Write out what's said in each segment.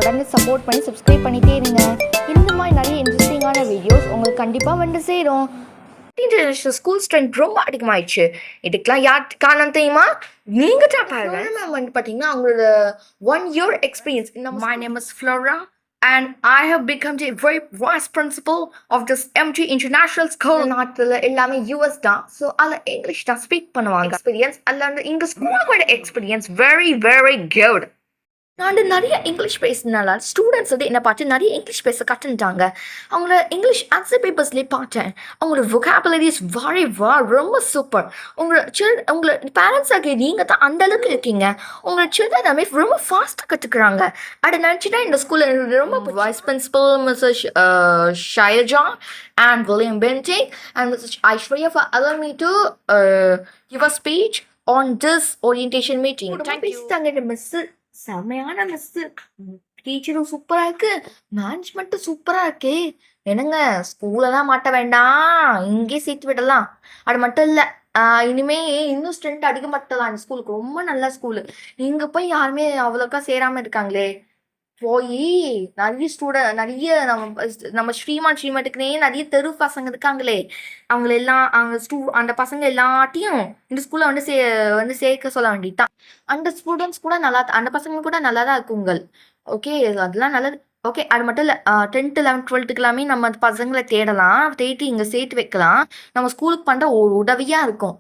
தொடர்ந்து சப்போர்ட் பண்ணி சப்ஸ்கிரைப் பண்ணிட்டே இருங்க. இந்த மாதிரி நிறைய இன்ட்ரெஸ்டிங்கான வீடியோஸ் உங்களுக்கு கண்டிப்பாக வந்து சேரும். இன்டர்நேஷனல் ஸ்கூல் ஸ்ட்ரென்த் ரொம்ப அதிகமாயிடுச்சு. இதுக்கெல்லாம் யார் காரணம் தெரியுமா? நீங்க தான் பாருங்க. மேம் வந்து பார்த்தீங்கன்னா அவங்களோட 1 year experience. My name is Flora and I have become the very vice principal of this MG International School. நாட்டில் எல்லாமே US தான். ஸோ அதில் இங்கிலீஷ் தான் ஸ்பீக் பண்ணுவாங்க. எக்ஸ்பீரியன்ஸ் அதில் இந்த ஸ்கூலோட எக்ஸ்பீரியன்ஸ் வெரி வெரி குட். நான் நிறைய இங்கிலீஷ் பேசினால ஸ்டூடெண்ட்ஸ் வந்து என்னை பார்த்து நிறைய இங்கிலீஷ் பேச கற்றுட்டாங்க. அவங்கள இங்கிலீஷ் ஆன்சர் பேப்பர்ஸ்லேயே பார்த்தேன். அவங்களோட vocabularies ரொம்ப சூப்பர். உங்களை பேரண்ட்ஸ் ஆகிய நீங்கள் தான் அந்த அளவுக்கு இருக்கீங்க. உங்களோட சில்ட்ரன் எல்லாமே ரொம்ப ஃபாஸ்ட்டாக கற்றுக்குறாங்க. அதை நினச்சிட்டா இந்த ஸ்கூலில் ரொம்ப wise principal Mrs Shailaja and William Benting and Mrs. Aishwarya for allowing me to give a speech on this orientation meeting. Thank you. Miss செம்மையான மிஸ்ஸு, டீச்சரும் சூப்பராக இருக்கு, மேனேஜ்மெண்ட்டும் சூப்பராக இருக்கே. என்னங்க ஸ்கூலெல்லாம் மாட்ட வேண்டாம், இங்கே சேர்த்து விடலாம். அது மட்டும் இல்லை, இனிமே இன்னும் ஸ்ட்ரென்த் அதிகமாட்டலாம். இந்த ஸ்கூலுக்கு ரொம்ப நல்ல ஸ்கூலு. இங்கே போய் யாருமே அவ்வளோக்கா சேராமல் இருக்காங்களே. போய் நிறைய நம்ம ஸ்ரீமட்டுக்குனே நிறைய தெரு பசங்க இருக்காங்களே. அந்த பசங்க எல்லாத்தையும் இந்த ஸ்கூல்ல வந்து சேர்க்க சொல்ல வேண்டியதுதான். அந்த ஸ்டூடெண்ட்ஸ் கூட அந்த பசங்க கூட நல்லா தான் இருக்குங்கள். ஓகே, அதெல்லாம் நல்லது. ஓகே, அது மட்டும் இல்லை, 10th 11th 12th எல்லாமே நம்ம அந்த பசங்களை தேடி இங்கே சேர்த்து வைக்கலாம். நம்ம ஸ்கூலுக்கு பண்ணுற ஒரு உதவியாக இருக்கும்.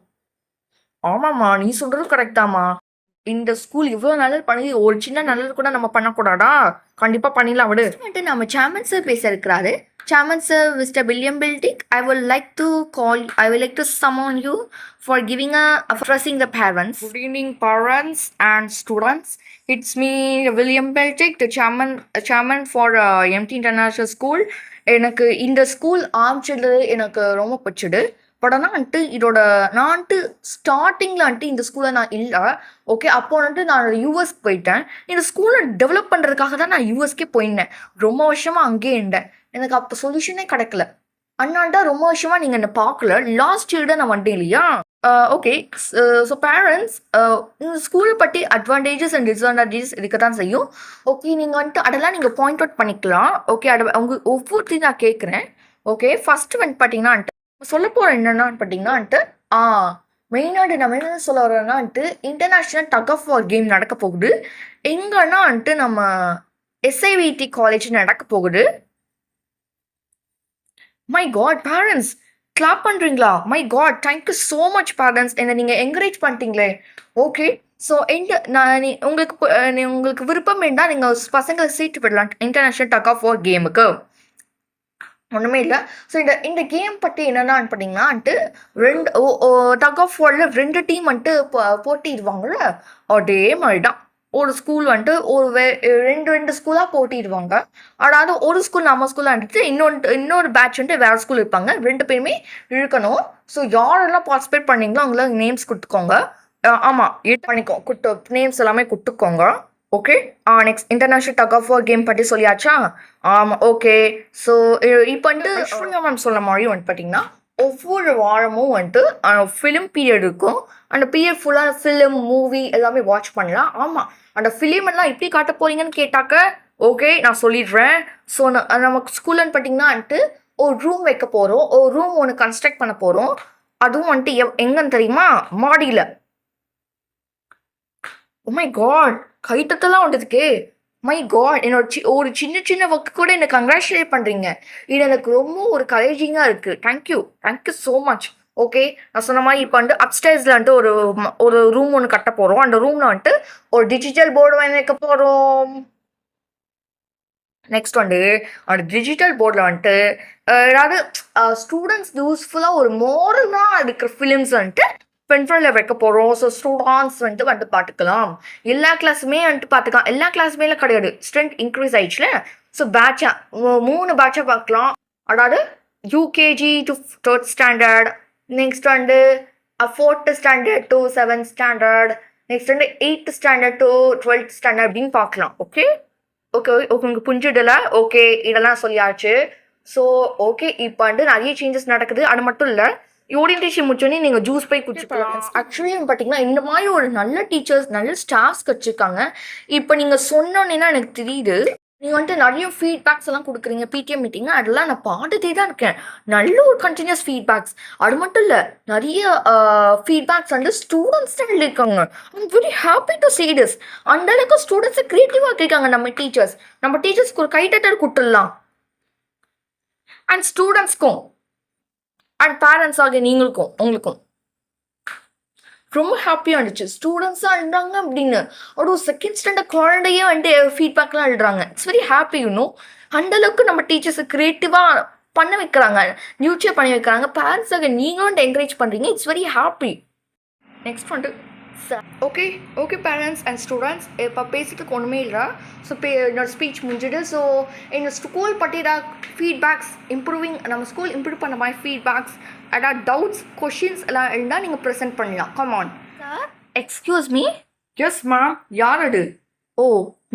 ஆமாம்மா, நீ சொல்றது கரெக்ட் தாம்மா. இந்த ஸ்கூல் இவ்வளோ நல்லது பண்ணி ஒரு சின்ன நல்லது கூட நம்ம பண்ணக்கூடாதா? கண்டிப்பாா பண்ணிடலாம் விடு. நம்ம சேர்மன் சார் பேச இருக்கிறாரு. Chairman sir mister William Beltic, I would like to summon you for addressing the parents. Good evening parents and students. It's me William Beltic, the chairman for MT International School. எனக்கு இந்த school ஆரம்பிச்சது எனக்கு ரொம்ப பிடிச்சது. But ஆனால் நான் ஸ்டார்டிங்கில் இந்த ஸ்கூலில் நான் இல்லை. ஓகே, அப்போ நான் யூஎஸ்க்கு போயிட்டேன். இந்த ஸ்கூலை டெவலப் பண்ணுறதுக்காக தான் நான் யூஎஸ்கே போயிருந்தேன். ரொம்ப வருஷமாக அங்கேயே இருந்தேன். எனக்கு அப்போ சொல்யூஷனே கிடைக்கல. அதனால தான் ரொம்ப வருஷமாக நீங்கள் என்னை பார்க்கல. லாஸ்ட் இயர் தான் நான் வந்துட்டேன் இல்லையா? ஓகே, ஸோ பேரண்ட்ஸ், இந்த ஸ்கூலை பற்றி அட்வான்டேஜஸ் அண்ட் டிஸ்அட்வான்டேஜஸ் இருக்க தான் செய்யும். ஓகே, நீங்கள் அதெல்லாம் நீங்கள் பாயிண்ட் அவுட் பண்ணிக்கலாம். ஓகே, ஒவ்வொருத்தையும் நான் கேட்குறேன். ஓகே, ஃபஸ்ட்டு பார்த்தீங்கன்னா சொல்ல போகிற என்னென்னு பார்த்தீங்கன்னா மெயினாக நம்ம என்ன சொல்ல வரோன்னா international tug of war game நடக்க போகுது. எங்கன்னா நம்ம SIVT காலேஜ் நடக்க போகுது. மை காட் பேரண்ட்ஸ், கிளாப் பண்ணுறீங்களா? My God, thank you so much parents, என்னை நீங்கள் என்கரேஜ் பண்ணிட்டீங்களே. ஓகே, ஸோ உங்களுக்கு விருப்பம் வேண்டாம், நீங்கள் பசங்களை சீட்டு விடலாம் இன்டர்நேஷ்னல் டக் ஆஃப் வார் கேமுக்கு. ஒன்றுமே இல்லை. ஸோ இந்த கேம் பற்றி என்னென்னு பார்த்தீங்கன்னா டக் ஆஃப் வாரில் 2 டீம் போட்டிடுவாங்கள்ல, அதே மாதிரி தான். ஒரு ஸ்கூல் ஒரு ரெண்டு ஸ்கூலாக போட்டிடுவாங்க. அதாவது ஒரு ஸ்கூல் நம்ம ஸ்கூலில் இன்னொரு பேட்ச் வேறு ஸ்கூல் இருப்பாங்க. 2 பேருமே இழுக்கணும். ஸோ யாரெல்லாம் பார்ட்டிசிபேட் பண்ணீங்களோ அவங்கள நேம்ஸ் கொடுத்துக்கோங்க. ஆமாம், நேம்ஸ் எல்லாமே கொடுத்துக்கோங்க. Okay, next international tug of war game பற்றி சொல்லியாச்சா? ஆமாம், ஓகே. ஸோ இப்போ ஐஸ்வர்யா மேம் சொல்ல மாதிரி பார்த்தீங்கன்னா ஒவ்வொரு வாரமும் ஃபிலிம் பீரியட் இருக்கும். அந்த பீரியட் ஃபுல்லாக ஃபிலிம் மூவி எல்லாமே வாட்ச் பண்ணலாம். ஆமாம், அந்த ஃபிலிம் எல்லாம் எப்படி காட்ட போகிறீங்கன்னு கேட்டாக்க ஓகே நான் சொல்லிடுறேன். ஸோ நம்ம ஸ்கூல்னு பார்த்தீங்கன்னா ஒரு ரூம் வைக்க போகிறோம். ஒரு ரூம் ஒன்று கன்ஸ்ட்ரக்ட் பண்ண போகிறோம். அதுவும் எங்கன்னு தெரியுமா? மாடியில். ஓ மை காட், கைத்தட்டெல்லாம் வந்ததுக்கு மை காட், என்னோட ஒரு சின்ன ஒர்க்கு கூட என்னை கங்க்ராச்சுலேட் பண்ணுறீங்க. இது எனக்கு ரொம்ப ஒரு கரேஜிங்காக இருக்குது. Thank you so much. ஓகே, நான் சொன்ன மாதிரி இப்போ அப்ஸ்டேர்ஸில் ஒரு ரூம் ஒன்று கட்ட போகிறோம். அந்த ரூமில் ஒரு டிஜிட்டல் போர்டு வைக்க போகிறோம். நெக்ஸ்ட் அந்த டிஜிட்டல் போர்டில் ஏதாவது ஸ்டூடெண்ட்ஸ் யூஸ்ஃபுல்லாக ஒரு மாடர்னாக இருக்கிற ஃபிலிம்ஸ் பென்ட்ரைவில் வைக்க போகிறோம். ஸோ ஸ்டூடெண்ட்ஸ் பார்த்துக்கலாம். எல்லா கிளாஸுமே பார்த்துக்கலாம். எல்லா கிளாஸுமே கிடையாது, ஸ்ட்ரென்த் இன்க்ரீஸ் ஆயிடுச்சுல. ஸோ 3 பேட்சாக பார்க்கலாம். அதாவது UKG to 3rd standard, next 4th standard to 7th standard, next 8th standard to 12th standard அப்படின்னு பார்க்கலாம். ஓகே, உங்களுக்கு புரிஞ்சுடல? ஓகே, இதெல்லாம் சொல்லியாச்சு. ஸோ ஓகே, இப்போ நிறைய சேஞ்சஸ் நடக்குது. அது மட்டும் இல்லை, ஓரியன்டேஷன் முடிச்சோடனே நீங்கள் ஜூஸ் போய் குடிச்சுக்கலாம். ஆக்சுவலி பார்த்தீங்கன்னா இந்த மாதிரி ஒரு நல்ல டீச்சர்ஸ் நல்ல ஸ்டாஃப்ஸ் வச்சுருக்காங்க. இப்போ நீங்கள் சொன்னோன்னே எனக்கு தெரியுது. நீங்க வந்துட்டு நிறைய ஃபீட்பேக்ஸ் எல்லாம் குடுக்குறீங்க பிடிஎம் மீட்டிங். அதெல்லாம் நான் பார்த்துட்டே தான் இருக்கேன். நல்ல ஒரு கன்டினியூஸ் ஃபீட்பேக்ஸ். அது மட்டும் இல்ல, நிறைய ஃபீட்பேக்ஸ் வந்து ஸ்டூடண்ட்ஸ் தான் எழுதியிருக்காங்க. I am very happy to see this. அந்த அளவுக்கு ஸ்டூடண்ட்ஸை கிரியேட்டிவா ஆக்கியிருக்காங்க நம்ம டீச்சர்ஸ். நம்ம டீச்சர்ஸ்க்கு ஒரு கைத்தட்டல் கொடுத்துடலாம். அண்ட் ஸ்டூடெண்ட்ஸ்க்கும் அண்ட் பேரண்ட்ஸ் ஆகிய நீங்களுக்கும் உங்களுக்கும் ரொம்ப ஹாப்பியாக இருந்துச்சு. ஸ்டூடெண்ட்ஸாக எழுதுறாங்க அப்படின்னு ஒரு செகண்ட் ஸ்டாண்டர்ட் குழந்தையே வந்துட்டு ஃபீட்பேக்லாம் எழுதுறாங்க. It's very happy you know. அந்தளவுக்கு நம்ம டீச்சர்ஸை க்ரியேட்டிவாக பண்ண வைக்கிறாங்க, நியூட்ரியாக பண்ணி வைக்கிறாங்க. பேரண்ட்ஸாக நீங்களும் வந்துட்டு என்கரேஜ் பண்ணுறீங்க. It's very happy. நெக்ஸ்ட் வந்துட்டு okay okay parents and students, இப்போ பேசிட்டு ஒன்றுமே இல்லை. ஸோ என்னோட ஸ்பீச் முடிஞ்சுது. ஸோ எங்கள் ஸ்கூல் பற்றின ஃபீட்பேக்ஸ் இம்ப்ரூவிங், நம்ம ஸ்கூல் இம்ப்ரூவ் பண்ண மாதிரி ஃபீட்பேக்ஸ், அதாவது டவுட்ஸ் கொஷின்ஸ் எல்லாம் இருந்தால் நீங்கள் ப்ரெசென்ட் பண்ணலாம். Come on sir. Excuse me. Yes ma'am. யார் அது? ஓ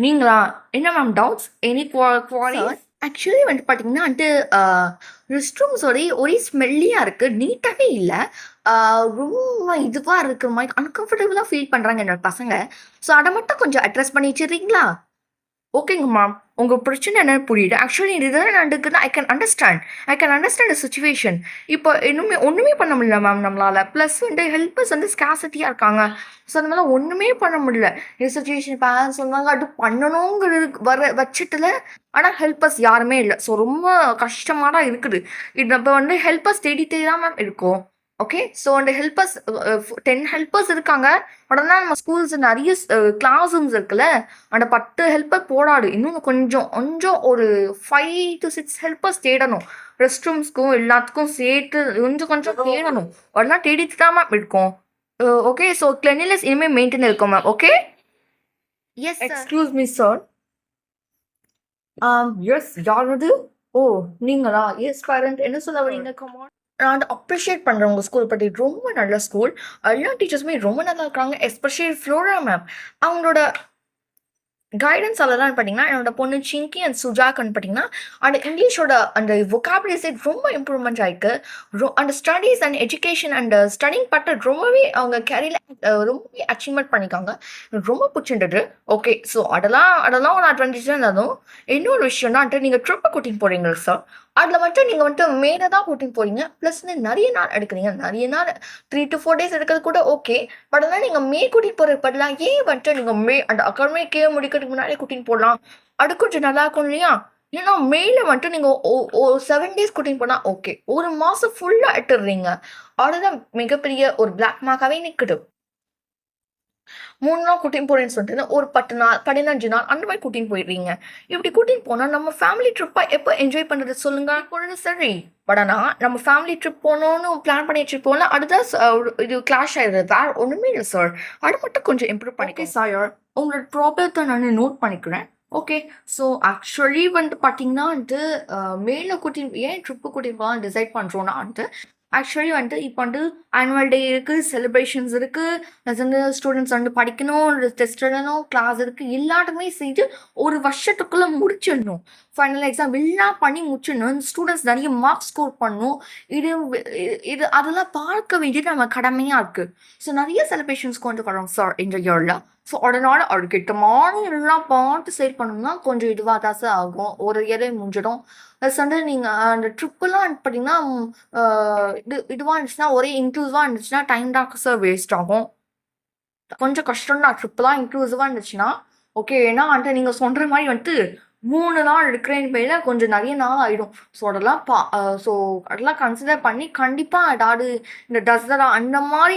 நீங்களா? என்ன ma'am doubts? Any queries? Actually வந்துட்டு பார்த்தீங்கன்னா வந்துட்டு ரெஸ்ட் ரூம்ஸ் ஒரே ஸ்மெல்லியாக இருக்குது, நீட்டாகவே இல்லை. ரொம்ப இதுவாக இருக்கிற மாதிரி அன்கம்ஃபர்டபுளாக ஃபீல் பண்ணுறாங்க என்னோட பசங்க. ஸோ அதை மட்டும் கொஞ்சம் அட்ரஸ் பண்ணி வச்சுருக்கீங்களா? ஓகேங்க மேம், உங்கள் பிரச்சனை என்னன்னு புரியுது. ஆக்சுவலி இதுதான் நடக்குதுன்னா I can understand the situation. இப்போ ஒன்றுமே பண்ண முடியல மேம் நம்மளால். ப்ளஸ் வந்து ஹெல்ப்பர்ஸ் வந்து ஸ்கேசிட்டியாக இருக்காங்க. ஸோ அதனால ஒன்றுமே பண்ண முடியல. இந்த சுச்சுவேஷன் பேரண்ட்ஸ் சொன்னாங்க அது பண்ணணுங்கிறது பட்சத்தில், ஆனால் ஹெல்ப்பர்ஸ் யாருமே இல்லை. ஸோ ரொம்ப கஷ்டமாக தான் இருக்குது. இது நம்ம வந்து ஹெல்ப்பர்ஸ் தேடி தான் மேம் இருக்கோம். ஓகே, ஸோ அந்த ஹெல்ப்பர்ஸ் 10 ஹெல்ப்பர்ஸ் இருக்காங்க. உடனே நம்ம ஸ்கூல்ஸ் நிறைய கிளாஸ் ரூம்ஸ் இருக்குல்ல, அந்த 10 ஹெல்ப்பர் போடாது. இன்னும் கொஞ்சம் ஒரு 5 to 6 ஹெல்ப்பர்ஸ் தேடணும். ரெஸ்ட் ரூம்ஸ்க்கும் எல்லாத்துக்கும் சேர்த்து கொஞ்சம் தேடணும். உடனே தேடிட்டு தான் மேம் இருக்கோம். ஓகே, ஸோ கிளென்லினஸ் இனிமேல் மெயின்டைன் இருக்கும் ma'am. Okay. Yes. Excuse me sir. Yes யார் அது? ஓ நீங்களா? Yes parent. என்ன சொல்ல வரீங்க? கமான். நான் வந்து அப்ரிஷியேட் பண்ணுறேன் உங்கள் ஸ்கூல் பற்றி. ரொம்ப நல்ல ஸ்கூல். எல்லா டீச்சர்ஸுமே ரொம்ப நல்லா இருக்காங்க. Especially Flora ma'am. அவங்களோட கைடன்ஸ் அதெல்லாம் பார்த்தீங்கன்னா, என்னோட பொண்ணு சிங்கி அண்ட் சுஜாக்குன்னு பார்த்தீங்கன்னா, அந்த இங்கிலீஷோட அந்த vocabulary set ரொம்ப இம்ப்ரூவ்மெண்ட் ஆயிருக்கு. அந்த studies and education and studying part ரொம்பவே அவங்க கேரியரில் ரொம்பவே அச்சீவ்மெண்ட் பண்ணியிருக்காங்க. எனக்கு ரொம்ப பிடிச்சிருந்தது. ஓகே, ஸோ அதெல்லாம் ஒரு அட்வான்டேஜ் தான் இருந்தாலும், இன்னொரு விஷயம்னா நீங்கள் ட்ரிப்பை கூட்டின்னு போகிறீங்களா சார்? அதில் மட்டும் நீங்கள் வந்துட்டு மேலே தான் கூட்டின்னு போகிறீங்க. ப்ளஸ் நிறைய நாள் எடுக்கிறீங்க. நிறைய நாள் 3 to 4 days எடுக்கிறது கூட ஓகே. பட் ஆனால் நீங்கள் மே கூட்டிகிட்டு போகிற பதிலாக ஏன் வந்துட்டு நீங்கள் அந்த அகாடமிக்கே முடிக்கிறதுக்கு முன்னாடியே கூட்டின்னு போடலாம். அது கொஞ்சம் நல்லா இருக்கும் இல்லையா? ஏன்னா மேல வந்துட்டு நீங்கள் 7 days கூட்டின்னு போனால் ஓகே. ஒரு மாதம் ஃபுல்லாக எடுத்துடுறீங்க. அதுதான் மிகப்பெரிய ஒரு பிளாக் மார்க்காகவே நிற்குது. 3 நாள் கூட்டின்னு போகிறேன்னு சொல்லிட்டு ஒரு 10 நாள் 15 நாள் அந்த மாதிரி கூட்டின்னு போயிடுறீங்க. இப்படி கூட்டின்னு போனால் நம்ம ஃபேமிலி ட்ரிப்பாக எப்போ என்ஜாய் பண்ணுறது சொல்லுங்க? பொழுது சரி. பட் ஆனால் நம்ம ஃபேமிலி ட்ரிப் போகணுன்னு பிளான் பண்ணி வச்சுட்டு போனால் அதுதான் இது கிளாஷ் ஆகிடுது. வேறு ஒன்றுமே இல்லை சார். அது மட்டும் கொஞ்சம் இம்ப்ரூவ் பண்ணிக்கேன் சார். உங்களோட ப்ராப்ளத்தை நான் நோட் பண்ணிக்கிறேன். ஓகே, ஸோ ஆக்சுவலி வந்துட்டு பார்த்தீங்கன்னா வந்துட்டு மேலே கூட்டின்னு ஏன் ட்ரிப்பு கூட்டின்னு போகலாம் டிசைட் பண்ணுறோன்னா வந்துட்டு ஆக்சுவலி வந்துட்டு இப்போ வந்து ஆனுவல் டே இருக்குது, செலிப்ரேஷன்ஸ் இருக்குது, ப்ளஸ் வந்து ஸ்டூடெண்ட்ஸ் வந்து படிக்கணும், டெஸ்ட் எழுதணும், கிளாஸ் இருக்குது, எல்லாத்துக்குமே சேர்த்து ஒரு வருஷத்துக்குள்ளே முடிச்சிடணும். ஃபைனல் எக்ஸாம் எல்லாம் பண்ணி முடிச்சிடணும். ஸ்டூடெண்ட்ஸ் நிறைய மார்க்ஸ் ஸ்கோர் பண்ணணும். இது அதெல்லாம் பார்க்க வேண்டியது நம்ம கடமையாக இருக்குது. ஸோ நிறைய செலிப்ரேஷன்ஸ் கொண்டு வரோம் சார் இந்த இயரில். ஸோ அதனால் அதுக்கிட்ட மாதிரி எல்லாம் பார்த்து செட் பண்ணணும்னா கொஞ்சம் இதுவாக தான் சார் ஆகும். ஒரு இயரே முடிஞ்சிடும். ப்ளஸ் வந்து நீங்கள் அந்த ட்ரிப்பெல்லாம் பார்த்தீங்கன்னா இதுவாக இருந்துச்சுன்னா ஒரே இன்க்ளூசிவாக இருந்துச்சுன்னா டைம் தான் சார் வேஸ்ட் ஆகும். கொஞ்சம் கஷ்டம் தான் ட்ரிப்பெல்லாம் இன்க்ளூசிவாக இருந்துச்சுன்னா ஓகே. ஏன்னா வந்துட்டு நீங்கள் சொல்கிற மாதிரி வந்துட்டு 3 நாள் எடுக்கிறேன்னு பேரில் கொஞ்சம் நிறைய நாள் ஆகிடும். ஸோ அதெல்லாம் கன்சிடர் பண்ணி கண்டிப்பாக ஏதாவது இந்த தசரா அந்த மாதிரி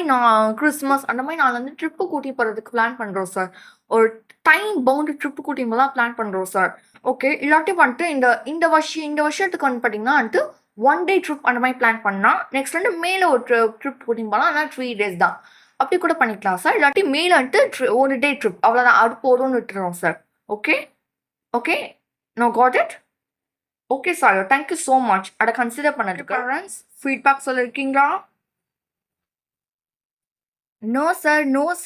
கிறிஸ்மஸ் அந்த மாதிரி நான் வந்து ட்ரிப்பு கூட்டி போகிறதுக்கு பிளான் பண்ணுறோம் சார். ஒரு டைம் பவுண்டு ட்ரிப்பு கூட்டி போதான் பிளான் பண்ணுறோம் சார். ஓகே, இல்லாட்டி வந்துட்டு இந்த வருஷத்துக்கு வந்து பார்த்தீங்கன்னா வந்துட்டு 1 day ட்ரிப் அந்த மாதிரி பிளான் பண்ணால் நெக்ஸ்ட் வந்து மேலே ஒரு ட்ரிப் கூட்டின்னு போகலாம். ஆனால் 3 days தான். அப்படி கூட பண்ணிக்கலாம் சார். இல்லாட்டி மேலே வந்துட்டு 1 day ட்ரிப் அவ்வளோதான். அது போதும்னு விட்டுறோம் sir. Okay okay, no got it. Okay sir, thank you so much. அதை கன்சிடர் பண்ணதுக்கு. பேரண்ட்ஸ் ஃபீட்பேக் சொல்லியிருக்கீங்களா? No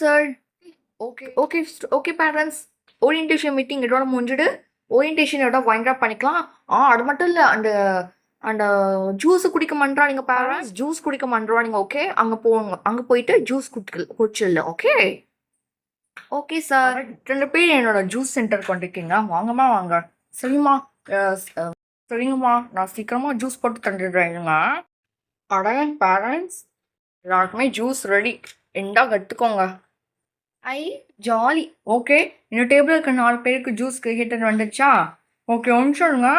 sir. Okay okay okay parents, orientation meeting இதோட முடிஞ்சுடு. ஓரியன்டேஷன் இதோட வைண்ட் அப் பண்ணிக்கலாம். அது மட்டும் இல்லை, அந்த ஜூஸ் குடிக்க மாட்டா நீங்கள் பேரண்ட்ஸ், ஜூஸ் குடிக்க மாட்டா நீங்கள். ஓகே, அங்கே போங்க. அங்கே போயிட்டு ஜூஸ் குடிச்சிடல. Okay okay sir. 2 பேர் என்னோட ஜூஸ் சென்டருக்கு வந்துருக்கீங்க. வாங்கம்மா வாங்க. சரிம்மா. சரிங்கம்மா, நான் சீக்கிரமாக ஜூஸ் போட்டு தந்துடுறேங்க. அட பேரண்ட்ஸ், எல்லாருக்குமே ஜூஸ் ரெடி. இந்தாங்க எடுத்துக்கோங்க. ஐ ஜாலி. ஓகே, இந்த டேபிள் இருக்க 4 பேருக்கு ஜூஸ் ஹீட்டர் வந்துடுச்சா? ஓகே, ஒன்று சொல்லுங்க.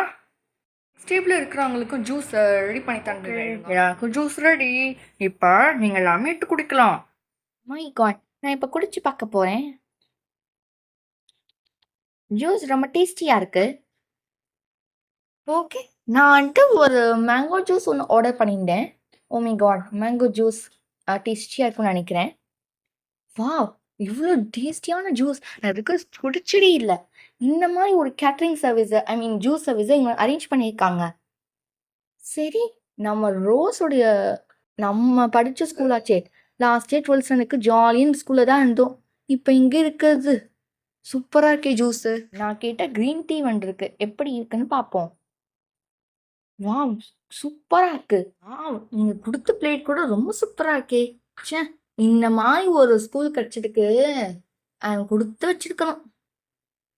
டேபிள் இருக்கிறவங்களுக்கும் ஜூஸ் ரெடி பண்ணி தந்துடுறேன். எனக்கு ஜூஸ் ரெடி. இப்போ நீங்கள் எல்லாமே எடுத்து குடிக்கலாம். மை காட், நான் இப்போ குடிச்சு பார்க்க போகிறேன். ஜூஸ் ரொம்ப டேஸ்டியாக இருக்கு. ஓகே, நான் வந்துட்டு ஒரு மேங்கோ ஜூஸ் ஒன்று ஆர்டர் பண்ணியிருந்தேன். Oh my God, mango juice டேஸ்டியாக இருக்கும்னு நினைக்கிறேன். வாவ், இவ்வளோ டேஸ்டியான ஜூஸ் நான் இதுக்கு குடிச்சதே இல்லை. இந்த மாதிரி ஒரு கேட்ரிங் சர்வீஸை ஜூஸ் சர்வீஸை இவங்க அரேஞ்ச் பண்ணியிருக்காங்க. சரி, நம்ம படித்த ஸ்கூலாச்சே, லாஸ்ட் இயர் 12th ஸ்டாண்டர்டுக்கு ஜாலியாக இந்த ஸ்கூலில் தான் இருந்தோம். இப்போ இங்கே இருக்கிறது சூப்பராக இருக்கே ஜூஸு. நான் கேட்டால் க்ரீன் டீ வந்துருக்கு, எப்படி இருக்குன்னு பார்ப்போம். வாவ், சூப்பராக இருக்கு. வாவ், நீங்கள் கொடுத்த பிளேட் கூட ரொம்ப சூப்பராக இருக்கே. ச்சே, இந்த மாதிரி ஒரு ஸ்கூல் கிடைச்சதுக்கு கொடுத்து வச்சிருக்கணும்.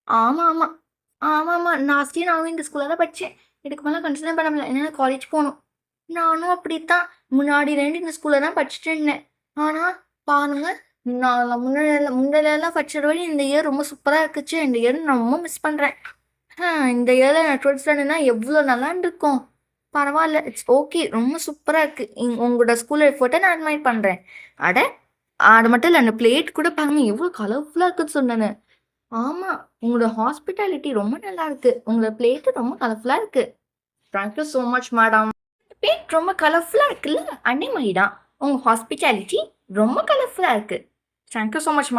ஆமாம் ஆமாம் ஆமாம் ஆமாம், லாஸ்ட் இயர் நானும் இந்த ஸ்கூலில் தான் படித்தேன். இதுக்கு மேலே கன்சிடர் பண்ண முடியல, என்னால் காலேஜ் போகணும். நானும் அப்படித்தான் முன்னாடி 2 இந்த ஸ்கூலில் தான் படிச்சுட்டு இருந்தேன். ஆனால் பாருங்க, நான் முன்னாடியெல்லாம் படிச்சத விட இந்த இயர் ரொம்ப சூப்பராக இருக்குச்சு. இந்த இயர் நான் ரொம்ப மிஸ் பண்ணுறேன். இந்த இயரில் நான் 12th ஸ்டாண்டர்ட்னா எவ்வளோ நல்லா இருந்திருக்கும். பரவாயில்ல, இட்ஸ் ஓகே, ரொம்ப சூப்பராக இருக்குது. உங்களோட ஸ்கூல் எஃபோர்ட்டை நான் அட்மைர் பண்ணுறேன். அது மட்டும் இல்லை, அந்த பிளேட் கூட பாருங்க எவ்வளோ கலர்ஃபுல்லாக இருக்குன்னு சொன்னேன்னு. ஆமாம், உங்களோட ஹாஸ்பிட்டாலிட்டி ரொம்ப நல்லா இருக்கு. உங்களோட பிளேட்டு ரொம்ப கலர்ஃபுல்லாக இருக்கு. Thank you so much madam. Plate ரொம்ப கலர்ஃபுல்லாக இருக்குல்ல, அதே மாதிரி தான் உங்கள் ஹாஸ்பிட்டாலிட்டி ரொம்ப கலர்ஃபுல்லாக இருக்கு. Thank you so much.